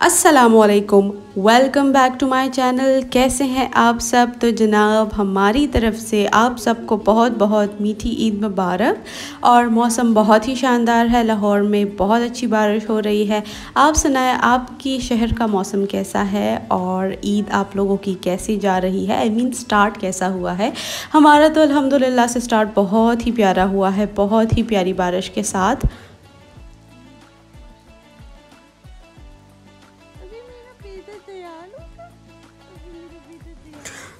अस्सलामुअलैकुम, welcome back to my channel. कैसे हैं आप सब? तो जनाब हमारी तरफ से आप सबको बहुत बहुत मीठी ईद मुबारक। और मौसम बहुत ही शानदार है, लाहौर में बहुत अच्छी बारिश हो रही है। आप सुनाएं, आपकी शहर का मौसम कैसा है और ईद आप लोगों की कैसी जा रही है? स्टार्ट कैसा हुआ है? हमारा तो अल्हम्दुलिल्लाह से स्टार्ट बहुत ही प्यारा हुआ है, बहुत ही प्यारी बारिश के साथ।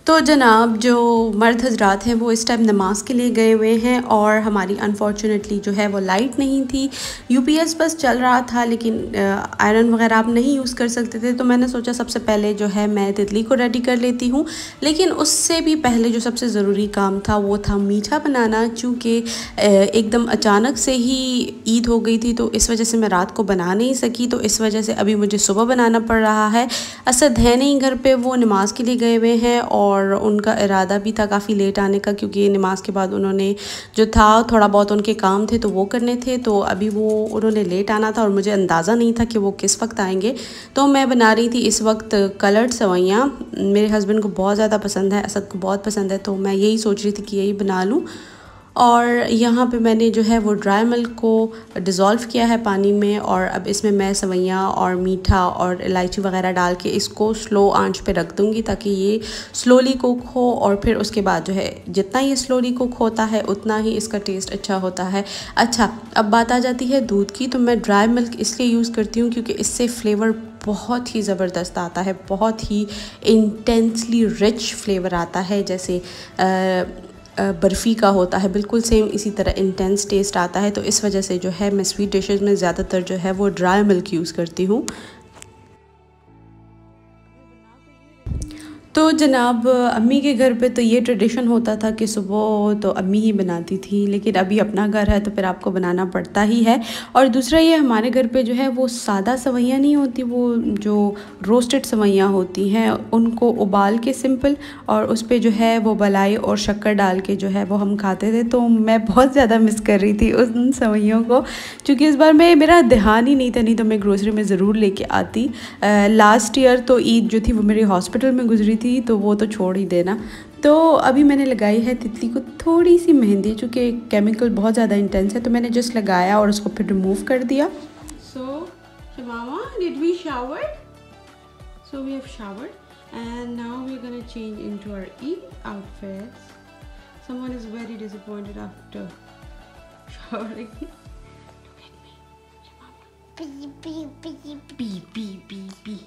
तो जनाब जो मर्द हजरात हैं वो इस टाइम नमाज के लिए गए हुए हैं और हमारी अनफॉर्चुनेटली जो है वो लाइट नहीं थी। यूपीएस बस चल रहा था, लेकिन आयरन वगैरह आप नहीं यूज़ कर सकते थे। तो मैंने सोचा सबसे पहले जो है मैं तितली को रेडी कर लेती हूँ, लेकिन उससे भी पहले जो सबसे ज़रूरी काम था वो था मीठा बनाना। चूँकि एकदम अचानक से ही ईद हो गई थी, तो इस वजह से मैं रात को बना नहीं सकी। तो इस वजह से अभी मुझे सुबह बनाना पड़ रहा है। असद है नहीं घर पे, वो नमाज के लिए गए हुए हैं और उनका इरादा भी था काफ़ी लेट आने का, क्योंकि नमाज के बाद उन्होंने जो था थोड़ा बहुत उनके काम थे तो वो करने थे। तो अभी वो उन्होंने लेट आना था और मुझे अंदाज़ा नहीं था कि वो किस वक्त आएंगे। तो मैं बना रही थी इस वक्त कलर्ड सेवइयाँ। मेरे हस्बैंड को बहुत ज़्यादा पसंद है, असद को बहुत पसंद है, तो मैं यही सोच रही थी कि यही बना लूँ। और यहाँ पे मैंने जो है वो ड्राई मिल्क को डिज़ोल्व किया है पानी में, और अब इसमें मैं सेवइयाँ और मीठा और इलायची वगैरह डाल के इसको स्लो आंच पे रख दूँगी ताकि ये स्लोली कुक हो। और फिर उसके बाद जो है जितना ये स्लोली कुक होता है उतना ही इसका टेस्ट अच्छा होता है। अच्छा, अब बात आ जाती है दूध की। तो मैं ड्राई मिल्क इसलिए यूज़ करती हूँ क्योंकि इससे फ्लेवर बहुत ही ज़बरदस्त आता है, बहुत ही इंटेंसली रिच फ्लेवर आता है। जैसे बर्फ़ी का होता है, बिल्कुल सेम इसी तरह इंटेंस टेस्ट आता है। तो इस वजह से जो है मैं स्वीट डिशेस में ज़्यादातर जो है वो ड्राई मिल्क यूज़ करती हूँ। तो जनाब अम्मी के घर पे तो ये ट्रेडिशन होता था कि सुबह तो अम्मी ही बनाती थी, लेकिन अभी अपना घर है तो फिर आपको बनाना पड़ता ही है। और दूसरा ये हमारे घर पे जो है वो सादा सेवइयाँ नहीं होती, वो जो रोस्टेड सेवइयाँ होती हैं उनको उबाल के सिंपल, और उस पर जो है वो मलाई और शक्कर डाल के जो है वो हम खाते थे। तो मैं बहुत ज़्यादा मिस कर रही थी उन सेवइयों को, क्योंकि इस बार मेरा ध्यान ही नहीं था, नहीं तो मैं ग्रोसरी में ज़रूर लेके आती। लास्ट ईयर तो ईद जो थी वो मेरी हॉस्पिटल में गुजरी थी, तो वो तो छोड़ ही देना। तो अभी मैंने लगाई है तितली को थोड़ी सी मेहंदी, चूँकि केमिकल बहुत ज़्यादा इंटेंस है, तो मैंने जस्ट लगाया और उसको फिर रिमूव कर दिया। So Shamama, did we shower? So we have showered and now we are gonna change into our Eid outfits. Someone is very disappointed after showering. Look at me, Shemama. Pee.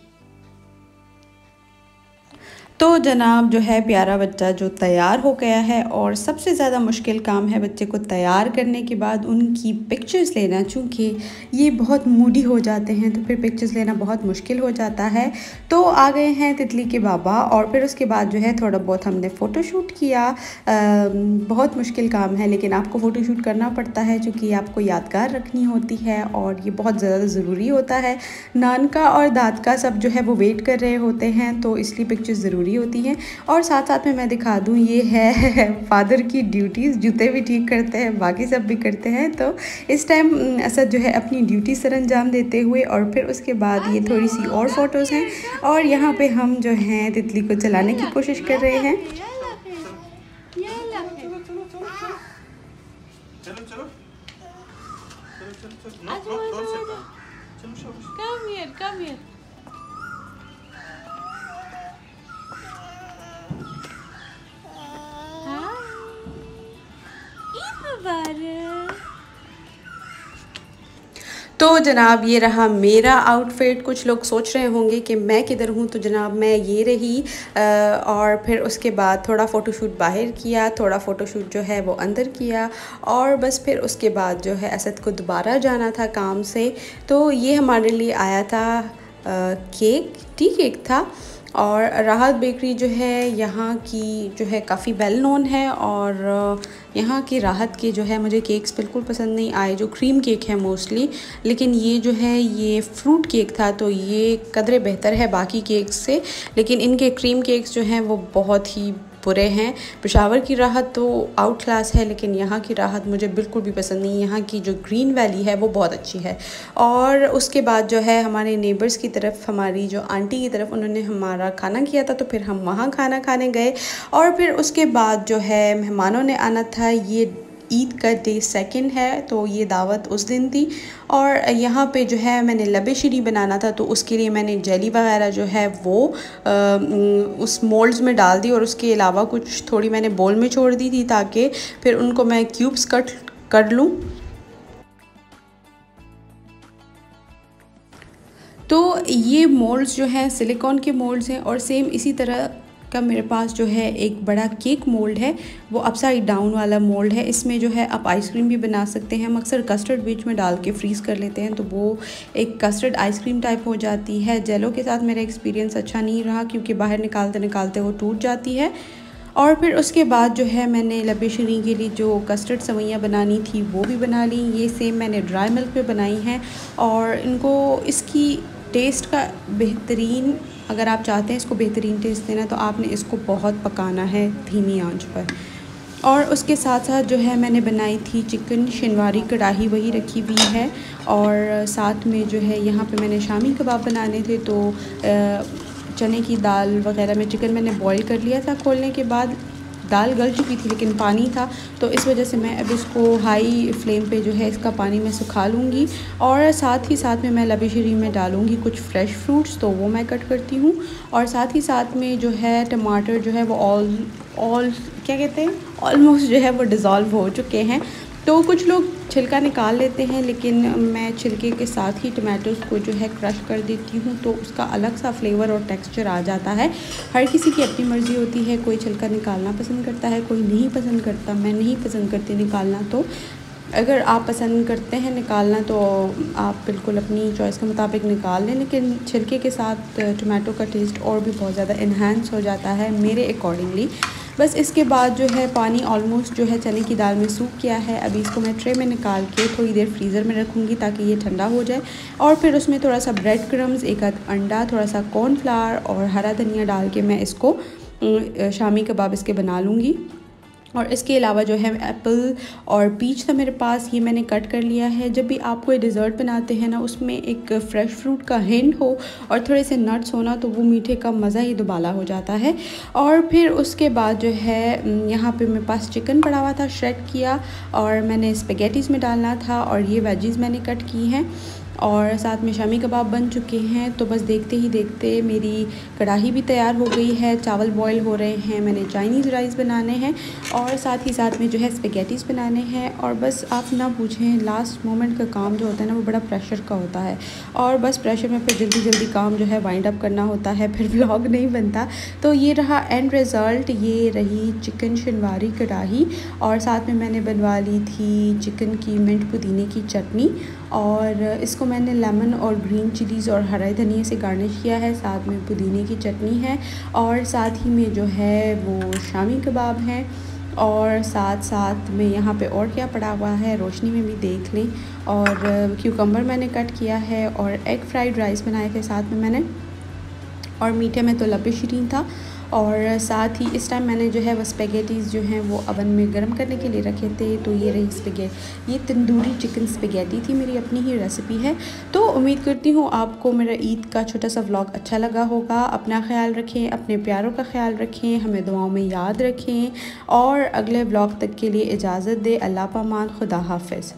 तो जनाब जो है प्यारा बच्चा जो तैयार हो गया है, और सबसे ज़्यादा मुश्किल काम है बच्चे को तैयार करने के बाद उनकी पिक्चर्स लेना। चूँकि ये बहुत मूडी हो जाते हैं तो फिर पिक्चर्स लेना बहुत मुश्किल हो जाता है। तो आ गए हैं तितली के बाबा, और फिर उसके बाद जो है थोड़ा बहुत हमने फ़ोटोशूट किया। बहुत मुश्किल काम है, लेकिन आपको फ़ोटोशूट करना पड़ता है क्योंकि आपको यादगार रखनी होती है और ये बहुत ज़्यादा ज़रूरी होता है। नानका और दादका सब जो है वो वेट कर रहे होते हैं, तो इसलिए पिक्चर्स ज़रूरी होती हैं। और साथ साथ में मैं दिखा दूँ, ये है फादर की ड्यूटीज़, जूते भी ठीक करते हैं, बाकी सब भी करते हैं। तो इस टाइम असद जो है अपनी ड्यूटी सर अंजाम देते हुए, और फिर उसके बाद ये थोड़ी सी और फ़ोटोज़ हैं, और यहाँ पे हम जो हैं तितली को चलाने की कोशिश कर रहे हैं। Come here. तो जनाब ये रहा मेरा आउटफिट। कुछ लोग सोच रहे होंगे कि मैं किधर हूँ, तो जनाब मैं ये रही। और फिर उसके बाद थोड़ा फ़ोटोशूट बाहर किया, थोड़ा फ़ोटोशूट जो है वो अंदर किया, और बस फिर उसके बाद जो है असद को दोबारा जाना था काम से। तो ये हमारे लिए आया था टी केक था। और राहत बेकरी जो है यहाँ की जो है काफ़ी वेल नोन है, और यहाँ की राहत के जो है मुझे केक्स बिल्कुल पसंद नहीं आए, जो क्रीम केक है मोस्टली। लेकिन ये जो है ये फ्रूट केक था, तो ये कदरे बेहतर है बाकी केक्स से। लेकिन इनके क्रीम केक्स जो हैं वो बहुत बुरे हैं। पेशावर की राहत तो आउट क्लास है, लेकिन यहाँ की राहत मुझे बिल्कुल भी पसंद नहीं। यहाँ की जो ग्रीन वैली है वो बहुत अच्छी है। और उसके बाद जो है हमारे नेबर्स की तरफ, हमारी जो आंटी की तरफ, उन्होंने हमारा खाना किया था, तो फिर हम वहाँ खाना खाने गए। और फिर उसके बाद जो है मेहमानों ने आना था। ये ईद का डे 2 है, तो ये दावत उस दिन थी। और यहाँ पे जो है मैंने लबे शीरी बनाना था, तो उसके लिए मैंने जेली वगैरह जो है वो उस मोल्ड्स में डाल दी, और उसके अलावा कुछ थोड़ी मैंने बोल में छोड़ दी थी ताकि फिर उनको मैं क्यूब्स कट कर लूँ। तो ये मोल्ड्स जो हैं सिलिकॉन के मोल्ड्स हैं, और सेम इसी तरह का मेरे पास जो है एक बड़ा केक मोल्ड है, वो अपसाइड डाउन वाला मोल्ड है। इसमें जो है आप आइसक्रीम भी बना सकते हैं। हम अक्सर कस्टर्ड बीच में डाल के फ्रीज़ कर लेते हैं, तो वो एक कस्टर्ड आइसक्रीम टाइप हो जाती है। जेलो के साथ मेरा एक्सपीरियंस अच्छा नहीं रहा, क्योंकि बाहर निकालते निकालते वो टूट जाती है। और फिर उसके बाद जो है मैंने लबे शीरी के लिए जो कस्टर्ड सवैयाँ बनानी थी वो भी बना ली। ये सेम मैंने ड्राई मिल्क पे बनाई हैं, और इनको इसकी टेस्ट का बेहतरीन, अगर आप चाहते हैं इसको बेहतरीन टेस्ट देना, तो आपने इसको बहुत पकाना है धीमी आंच पर। और उसके साथ साथ जो है मैंने बनाई थी चिकन शनवारी कढ़ाई, वही रखी हुई है। और साथ में जो है यहाँ पे मैंने शामी कबाब बनाने थे, तो चने की दाल वगैरह में चिकन मैंने बॉईल कर लिया था। खोलने के बाद दाल गल चुकी थी, लेकिन पानी था, तो इस वजह से मैं अब इसको हाई फ्लेम पे जो है इसका पानी मैं सुखा लूँगी। और साथ ही साथ में मैं लबे शीरी में डालूँगी कुछ फ्रेश फ्रूट्स, तो वो मैं कट करती हूँ। और साथ ही साथ में जो है टमाटर जो है वो ऑल क्या कहते हैं, ऑलमोस्ट जो है वो डिज़ोल्व हो चुके हैं। तो कुछ लोग छिलका निकाल लेते हैं, लेकिन मैं छिलके के साथ ही टमाटोज़ को जो है क्रश कर देती हूँ, तो उसका अलग सा फ्लेवर और टेक्सचर आ जाता है। हर किसी की अपनी मर्ज़ी होती है, कोई छिलका निकालना पसंद करता है, कोई नहीं पसंद करता। मैं नहीं पसंद करती निकालना, तो अगर आप पसंद करते हैं निकालना तो आप बिल्कुल अपनी चॉइस के मुताबिक निकाल लें, लेकिन छिलके के साथ टमाटो का टेस्ट और भी बहुत ज़्यादा इन्हांस हो जाता है मेरे अकॉर्डिंगली। बस इसके बाद जो है पानी ऑलमोस्ट जो है चने की दाल में सूख किया है। अभी इसको मैं ट्रे में निकाल के थोड़ी देर फ्रीज़र में रखूँगी ताकि ये ठंडा हो जाए। और फिर उसमें थोड़ा सा ब्रेड क्रम्स, एक आध अंडा, थोड़ा सा कॉर्नफ्लावर और हरा धनिया डाल के मैं इसको शामी कबाब इसके बना लूँगी। और इसके अलावा जो है एप्पल और पीच था मेरे पास, ये मैंने कट कर लिया है। जब भी आप कोई डिज़र्ट बनाते हैं ना, उसमें एक फ़्रेश फ्रूट का हिंट हो और थोड़े से नट्स होना, तो वो मीठे का मज़ा ही दुबाला हो जाता है। और फिर उसके बाद जो है यहाँ पे मेरे पास चिकन पड़ा हुआ था, श्रेड किया, और मैंने स्पेगेटीज़ में डालना था, और ये वेजीज़ मैंने कट की हैं। और साथ में शामी कबाब बन चुके हैं। तो बस देखते ही देखते मेरी कढ़ाई भी तैयार हो गई है, चावल बॉईल हो रहे हैं, मैंने चाइनीज़ राइस बनाने हैं, और साथ ही साथ में जो है स्पेगेटीज़ बनाने हैं। और बस आप ना पूछें, लास्ट मोमेंट का काम जो होता है ना, वो बड़ा प्रेशर का होता है, और बस प्रेशर में फिर जल्दी जल्दी काम जो है वाइंड अप करना होता है, फिर व्लॉग नहीं बनता। तो ये रहा एंड रिज़ल्ट, ये रही चिकन शनवारी कढ़ाई, और साथ में मैंने बनवा ली थी चिकन की मिंट पुदीने की चटनी, और इसको मैंने लेमन और ग्रीन चिलीज़ और हरे धनिए से गार्निश किया है। साथ में पुदीने की चटनी है, और साथ ही में जो है वो शामी कबाब हैं, और साथ साथ में यहाँ पे और क्या पड़ा हुआ है रोशनी में भी देख लें। और क्यूकम्बर मैंने कट किया है, और एग फ्राइड राइस बनाए थे साथ में मैंने, और मीठे में तो लबे शीरीन था। और साथ ही इस टाइम मैंने जो है वो स्पेगेटीज़ जो हैं वो अवन में गर्म करने के लिए रखे थे। तो ये रही ये तंदूरी चिकन स्पेगेटी थी, मेरी अपनी ही रेसिपी है। तो उम्मीद करती हूँ आपको मेरा ईद का छोटा सा व्लॉग अच्छा लगा होगा। अपना ख्याल रखें, अपने प्यारों का ख्याल रखें, हमें दुआओं में याद रखें, और अगले व्लॉग तक के लिए इजाज़त दे। अल्लाह पामान, खुदा हाफ़िज़।